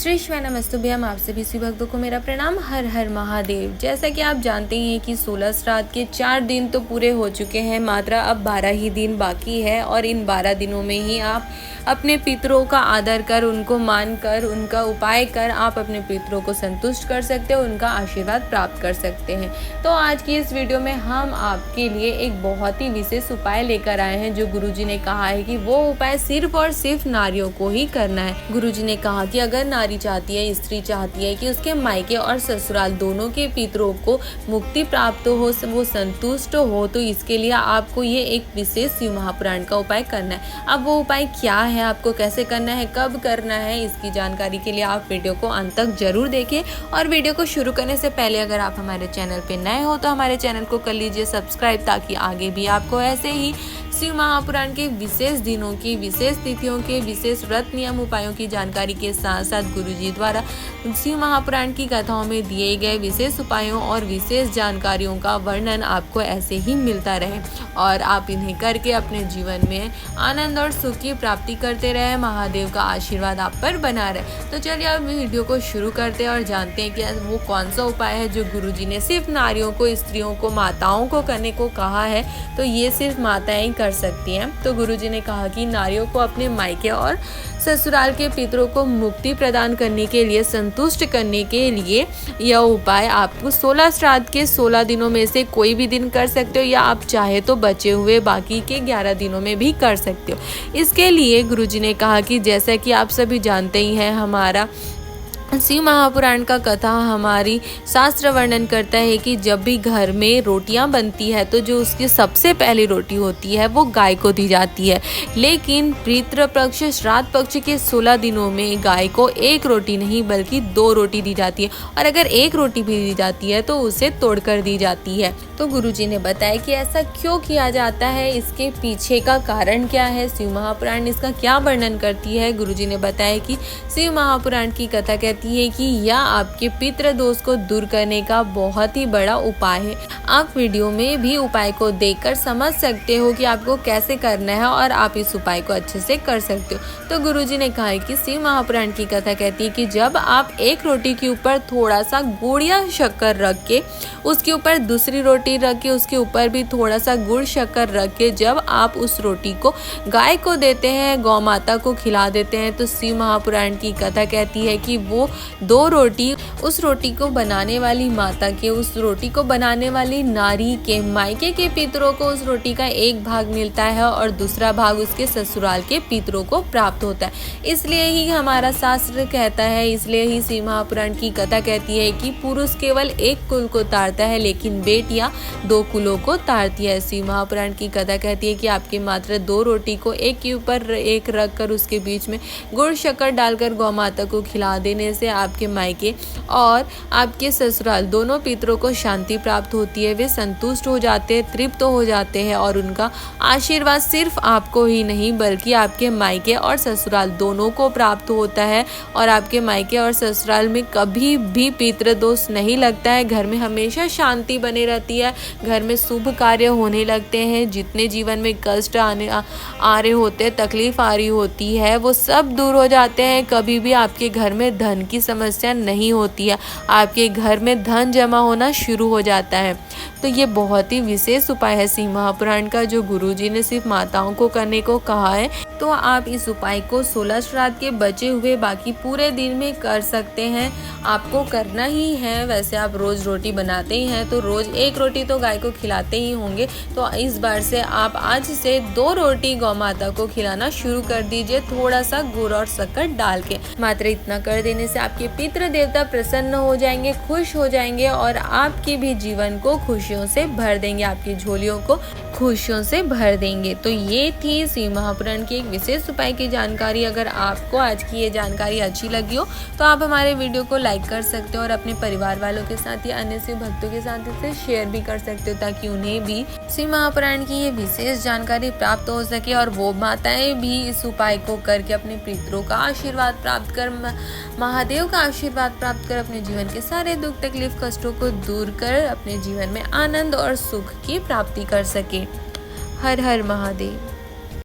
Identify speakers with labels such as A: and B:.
A: श्री नमस्तुभ्यम। आप सभी शिव भक्तों को मेरा प्रणाम। हर हर महादेव। जैसा कि आप जानते ही हैं कि 16 श्राद्ध के 4 दिन तो पूरे हो चुके हैं, मात्र अब 12 ही दिन बाकी है और इन 12 दिनों में ही आप अपने पितरों का आदर कर, उनको मान कर, उनका उपाय कर आप अपने पितरों को संतुष्ट कर सकते हो, उनका आशीर्वाद प्राप्त कर सकते हैं। तो आज की इस वीडियो में हम आपके लिए एक बहुत ही विशेष उपाय लेकर आए हैं जो गुरुजी ने कहा है कि वो उपाय सिर्फ और सिर्फ नारियों को ही करना है। गुरुजी ने कहा कि अगर नारी चाहती है, स्त्री चाहती है कि उसके मायके और ससुराल दोनों के पितरों को मुक्ति प्राप्त हो, वो संतुष्ट हो, तो इसके लिए आपको ये एक विशेष शिव महापुराण का उपाय करना है। अब वो उपाय क्या है, आपको कैसे करना है, कब करना है, इसकी जानकारी के लिए आप वीडियो को अंत तक जरूर देखें। और वीडियो को शुरू करने से पहले अगर आप हमारे चैनल पे नए हो तो हमारे चैनल को कर लीजिए सब्सक्राइब, ताकि आगे भी आपको ऐसे ही शिव महापुराण के विशेष दिनों की, विशेष तिथियों के, विशेष व्रत नियम उपायों की जानकारी के साथ साथ गुरुजी द्वारा शिव महापुराण की कथाओं में दिए गए विशेष उपायों और विशेष जानकारियों का वर्णन आपको ऐसे ही मिलता रहे और आप इन्हें करके अपने जीवन में आनंद और सुख की प्राप्ति करते रहे। महादेव का आशीर्वाद आप पर बना रहे। तो चलिए अब वीडियो को शुरू करते हैं और जानते हैं कि वो कौन सा उपाय है जो गुरुजी ने सिर्फ नारियों को, स्त्रियों को, माताओं को करने को कहा है। तो ये सिर्फ माताएं कर सकती हैं। तो गुरुजी ने कहा कि नारियों को अपने मायके और ससुराल के पितरों को मुक्ति प्रदान करने के लिए, संतुष्ट करने के लिए यह उपाय आपको 16 श्राद्ध के 16 दिनों में से कोई भी दिन कर सकते हो, या आप चाहे तो बचे हुए बाकी के 11 दिनों में भी कर सकते हो। इसके लिए गुरुजी ने कहा कि जैसा कि आप सभी जानते ही हैं, हमारा शिव महापुराण का कथा हमारी शास्त्र वर्णन करता है कि जब भी घर में रोटियां बनती है तो जो उसकी सबसे पहली रोटी होती है वो गाय को दी जाती है। लेकिन पितृ पक्ष, श्राद्ध पक्ष के 16 दिनों में गाय को एक रोटी नहीं बल्कि 2 रोटी दी जाती है, और अगर एक रोटी भी दी जाती है तो उसे तोड़कर दी जाती है। तो गुरुजी ने बताया कि ऐसा क्यों किया जाता है, इसके पीछे का कारण क्या है, शिव महापुराण इसका क्या वर्णन करती है। गुरुजी ने बताया कि शिव महापुराण की कथा कहती है कि यह आपके पितृ दोष को दूर करने का बहुत ही बड़ा उपाय है। आप वीडियो में भी उपाय को देखकर समझ सकते हो कि आपको कैसे करना है और आप इस उपाय को अच्छे से कर सकते हो। तो गुरुजी ने कहा कि शिव महापुराण की कथा कहती है कि जब आप एक रोटी के ऊपर थोड़ा सा गुड़ या शक्कर रख के, उसके ऊपर दूसरी रोटी रख के, उसके ऊपर भी थोड़ा सा गुड़ शक्कर रख के जब आप उस रोटी को गाय को देते हैं, गौ माता को खिला देते हैं, तो शिव महापुराण की कथा कहती है कि वो 2 रोटी उस रोटी को बनाने वाली माता के, उस रोटी को बनाने वाली नारी के मायके के पितरों को उस रोटी का एक भाग मिलता है और दूसरा भाग उसके ससुराल के पितरों को प्राप्त होता है। इसलिए ही हमारा शास्त्र कहता है, इसलिए ही शिव महापुराण की कथा कहती है कि पुरुष केवल एक कुल को तारता है लेकिन बेटियां 2 कुलों को तारती है। शिव महापुराण की कथा कहती है कि आपके मात्र 2 रोटी को एक के ऊपर एक रख कर उसके बीच में गुड़ शक्कर डालकर गौ माता को खिला देने से आपके मायके और आपके ससुराल दोनों पितरों को शांति प्राप्त होती है। वे संतुष्ट हो जाते हैं, तृप्त हो जाते हैं और उनका आशीर्वाद सिर्फ आपको ही नहीं बल्कि आपके मायके और ससुराल दोनों को प्राप्त होता है। और आपके मायके और ससुराल में कभी भी पितृ दोष नहीं लगता है। घर में हमेशा शांति बनी रहती है, घर में शुभ कार्य होने लगते हैं। जितने जीवन में कष्ट आ रहे होते हैं, तकलीफ आ रही होती है, वो सब दूर हो जाते हैं। कभी भी आपके घर में धन की समस्या नहीं होती है, आपके घर में धन जमा होना शुरू हो जाता है। तो ये बहुत ही विशेष उपाय है शिव महापुराण का जो गुरुजी ने सिर्फ माताओं को करने को कहा है। तो आप इस उपाय को 16 श्राद्ध के बचे हुए बाकी पूरे दिन में कर सकते हैं। आपको करना ही है। वैसे आप रोज रोटी बनाते ही हैं तो रोज एक रोटी तो गाय को खिलाते ही होंगे। तो इस बार से आप आज से 2 रोटी गौ माता को खिलाना शुरू कर दीजिए, थोड़ा सा गुड़ और शक्कर डाल के। मात्र इतना कर देने से आपके पितृ देवता प्रसन्न हो जाएंगे, खुश हो जाएंगे और आपके भी जीवन को खुशियों से भर देंगे, आपकी झोलियों को खुशियों से भर देंगे। तो ये थी शिव महापुराण की एक विशेष उपाय की जानकारी। अगर आपको आज की ये जानकारी अच्छी लगी हो तो आप हमारे वीडियो को लाइक कर सकते हो और अपने परिवार वालों के साथ या अन्य शिव भक्तों के साथ इसे शेयर भी कर सकते हो, ताकि उन्हें भी शिव महापुराण की ये विशेष जानकारी प्राप्त हो सके और वो माताएं भी इस उपाय को करके अपने पितरों का आशीर्वाद प्राप्त कर, महादेव का आशीर्वाद प्राप्त कर अपने जीवन के सारे दुख, तकलीफ, कष्टों को दूर कर अपने जीवन में आनंद और सुख की प्राप्ति कर सके। हर हर महादेव।